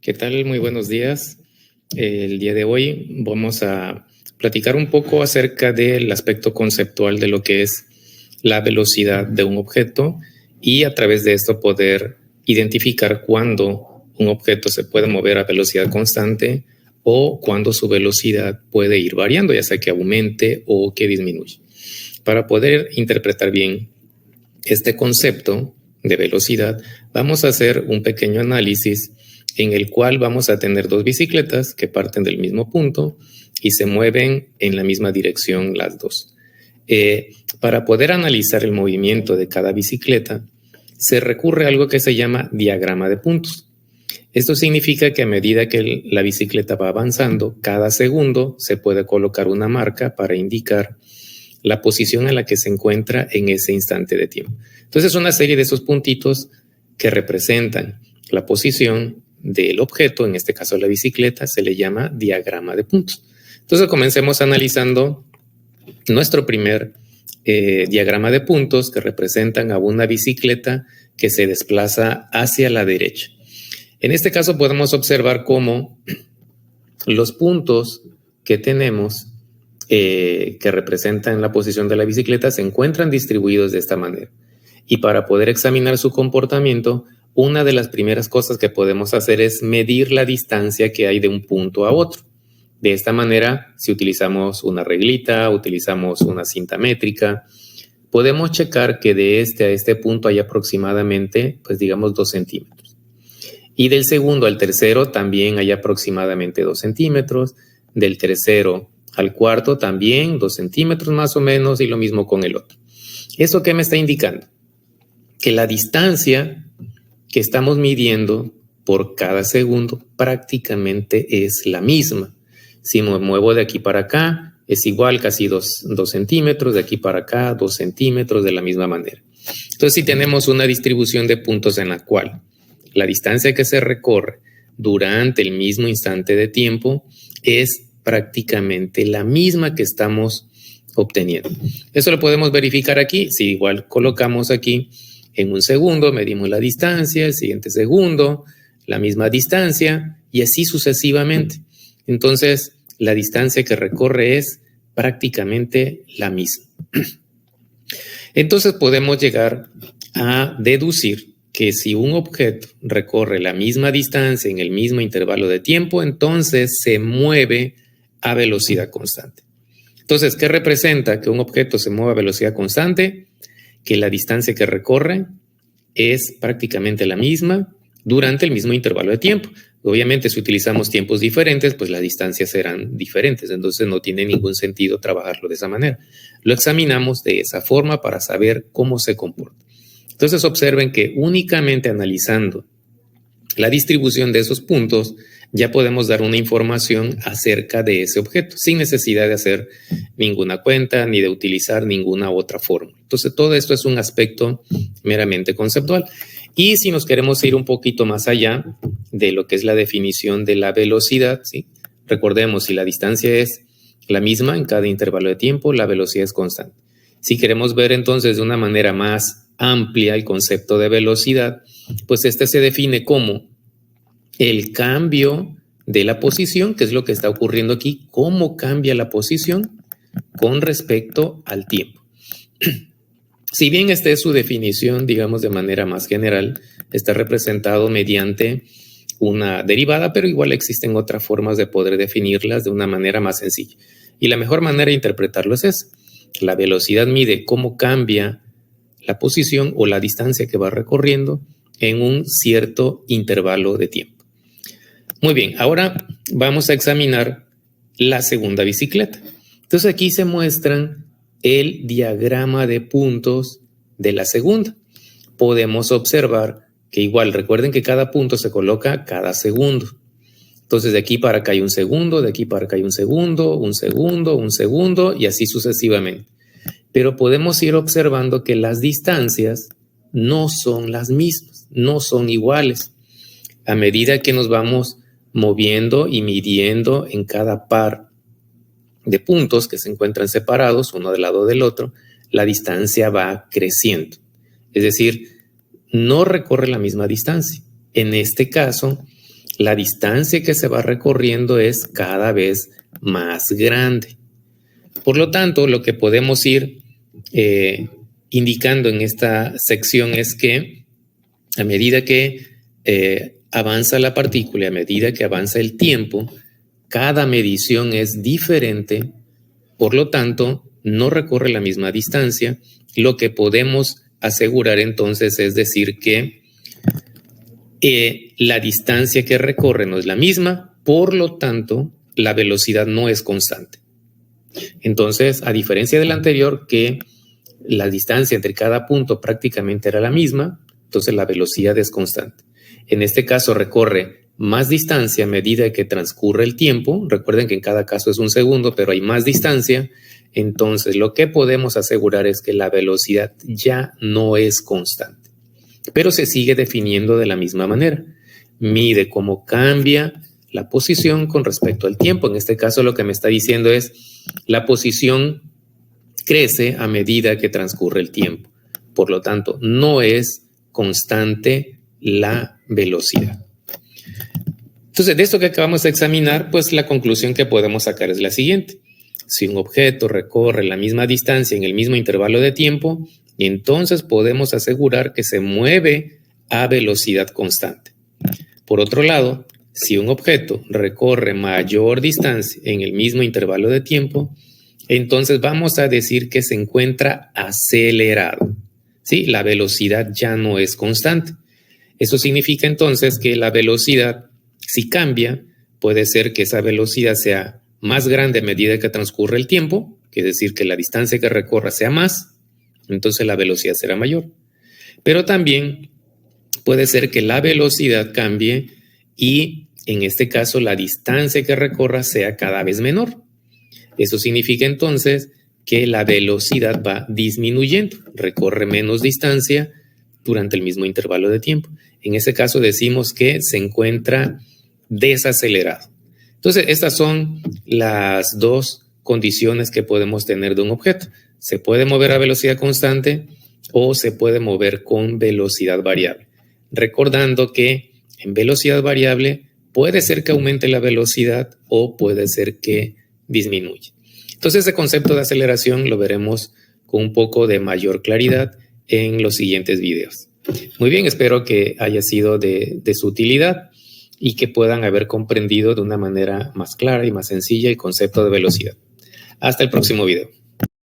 ¿Qué tal? Muy buenos días. El día de hoy vamos a platicar un poco acerca del aspecto conceptual de lo que es la velocidad de un objeto y a través de esto poder identificar cuándo un objeto se puede mover a velocidad constante o cuándo su velocidad puede ir variando, ya sea que aumente o que disminuya. Para poder interpretar bien este concepto de velocidad, vamos a hacer un pequeño análisis en el cual vamos a tener dos bicicletas que parten del mismo punto y se mueven en la misma dirección las dos. Para poder analizar el movimiento de cada bicicleta, se recurre a algo que se llama diagrama de puntos. Esto significa que a medida que la bicicleta va avanzando, cada segundo se puede colocar una marca para indicar la posición en la que se encuentra en ese instante de tiempo. Entonces, una serie de esos puntitos que representan la posición del objeto, en este caso la bicicleta, se le llama diagrama de puntos. Entonces, comencemos analizando nuestro primer diagrama de puntos que representan a una bicicleta que se desplaza hacia la derecha. En este caso podemos observar cómo los puntos que tenemos que representan la posición de la bicicleta se encuentran distribuidos de esta manera. Y para poder examinar su comportamiento, una de las primeras cosas que podemos hacer es medir la distancia que hay de un punto a otro. De esta manera, si utilizamos una reglita, utilizamos una cinta métrica, podemos checar que de este a este punto hay aproximadamente, pues digamos, 2 centímetros. Y del segundo al tercero también hay aproximadamente 2 centímetros. Del tercero al cuarto también 2 centímetros más o menos, y lo mismo con el otro. ¿Esto qué me está indicando? Que la distancia que estamos midiendo por cada segundo prácticamente es la misma. Si me muevo de aquí para acá, es igual, casi 2 centímetros, de aquí para acá, 2 centímetros, de la misma manera. Entonces, si tenemos una distribución de puntos en la cual la distancia que se recorre durante el mismo instante de tiempo es prácticamente la misma que estamos obteniendo. Eso lo podemos verificar aquí. Si igual colocamos aquí en un segundo, medimos la distancia, el siguiente segundo, la misma distancia y así sucesivamente. Entonces, la distancia que recorre es prácticamente la misma. Entonces, podemos llegar a deducir que si un objeto recorre la misma distancia en el mismo intervalo de tiempo, entonces se mueve a velocidad constante. Entonces, ¿qué representa que un objeto se mueva a velocidad constante? Que la distancia que recorre es prácticamente la misma durante el mismo intervalo de tiempo. Obviamente, si utilizamos tiempos diferentes, pues las distancias serán diferentes. Entonces, no tiene ningún sentido trabajarlo de esa manera. Lo examinamos de esa forma para saber cómo se comporta. Entonces, observen que únicamente analizando la distribución de esos puntos, ya podemos dar una información acerca de ese objeto, sin necesidad de hacer ninguna cuenta ni de utilizar ninguna otra fórmula. Entonces, todo esto es un aspecto meramente conceptual. Y si nos queremos ir un poquito más allá de lo que es la definición de la velocidad, ¿sí? Recordemos, si la distancia es la misma en cada intervalo de tiempo, la velocidad es constante. Si queremos ver entonces de una manera más amplia el concepto de velocidad, pues este se define como el cambio de la posición, que es lo que está ocurriendo aquí, cómo cambia la posición con respecto al tiempo. Si bien esta es su definición, digamos de manera más general, está representado mediante una derivada, pero igual existen otras formas de poder definirlas de una manera más sencilla. Y la mejor manera de interpretarlo es esa. La velocidad mide cómo cambia la posición o la distancia que va recorriendo en un cierto intervalo de tiempo. Muy bien, ahora vamos a examinar la segunda bicicleta. Entonces aquí se muestran el diagrama de puntos de la segunda. Podemos observar que igual, recuerden que cada punto se coloca cada segundo. Entonces de aquí para acá hay un segundo, de aquí para acá hay un segundo, un segundo, un segundo y así sucesivamente. Pero podemos ir observando que las distancias no son las mismas, no son iguales. A medida que nos vamos moviendo y midiendo en cada par de puntos que se encuentran separados uno del lado del otro, la distancia va creciendo. Es decir, no recorre la misma distancia. En este caso, la distancia que se va recorriendo es cada vez más grande. Por lo tanto, lo que podemos ir indicando en esta sección es que a medida que avanza la partícula, a medida que avanza el tiempo, cada medición es diferente, por lo tanto, no recorre la misma distancia. Lo que podemos asegurar entonces es decir que la distancia que recorre no es la misma, por lo tanto, la velocidad no es constante. Entonces, a diferencia del anterior, que la distancia entre cada punto prácticamente era la misma, entonces la velocidad es constante. En este caso recorre más distancia a medida que transcurre el tiempo. Recuerden que en cada caso es un segundo, pero hay más distancia. Entonces, lo que podemos asegurar es que la velocidad ya no es constante, pero se sigue definiendo de la misma manera. Mide cómo cambia la posición con respecto al tiempo. En este caso, lo que me está diciendo es la posición crece a medida que transcurre el tiempo. Por lo tanto, no es constante la velocidad. Entonces, de esto que acabamos de examinar, pues la conclusión que podemos sacar es la siguiente. Si un objeto recorre la misma distancia en el mismo intervalo de tiempo, entonces podemos asegurar que se mueve a velocidad constante. Por otro lado, si un objeto recorre mayor distancia en el mismo intervalo de tiempo, entonces vamos a decir que se encuentra acelerado. ¿Sí? La velocidad ya no es constante. Eso significa entonces que la velocidad, si cambia, puede ser que esa velocidad sea más grande a medida que transcurre el tiempo, que es decir, que la distancia que recorra sea más, entonces la velocidad será mayor. Pero también puede ser que la velocidad cambie y en este caso la distancia que recorra sea cada vez menor. Eso significa entonces que la velocidad va disminuyendo, recorre menos distancia durante el mismo intervalo de tiempo. En ese caso decimos que se encuentra desacelerado. Entonces, estas son las dos condiciones que podemos tener de un objeto. Se puede mover a velocidad constante o se puede mover con velocidad variable. Recordando que en velocidad variable puede ser que aumente la velocidad o puede ser que disminuya. Entonces, ese concepto de aceleración lo veremos con un poco de mayor claridad en los siguientes videos. Muy bien, espero que haya sido de su utilidad y que puedan haber comprendido de una manera más clara y más sencilla el concepto de velocidad. Hasta el próximo video.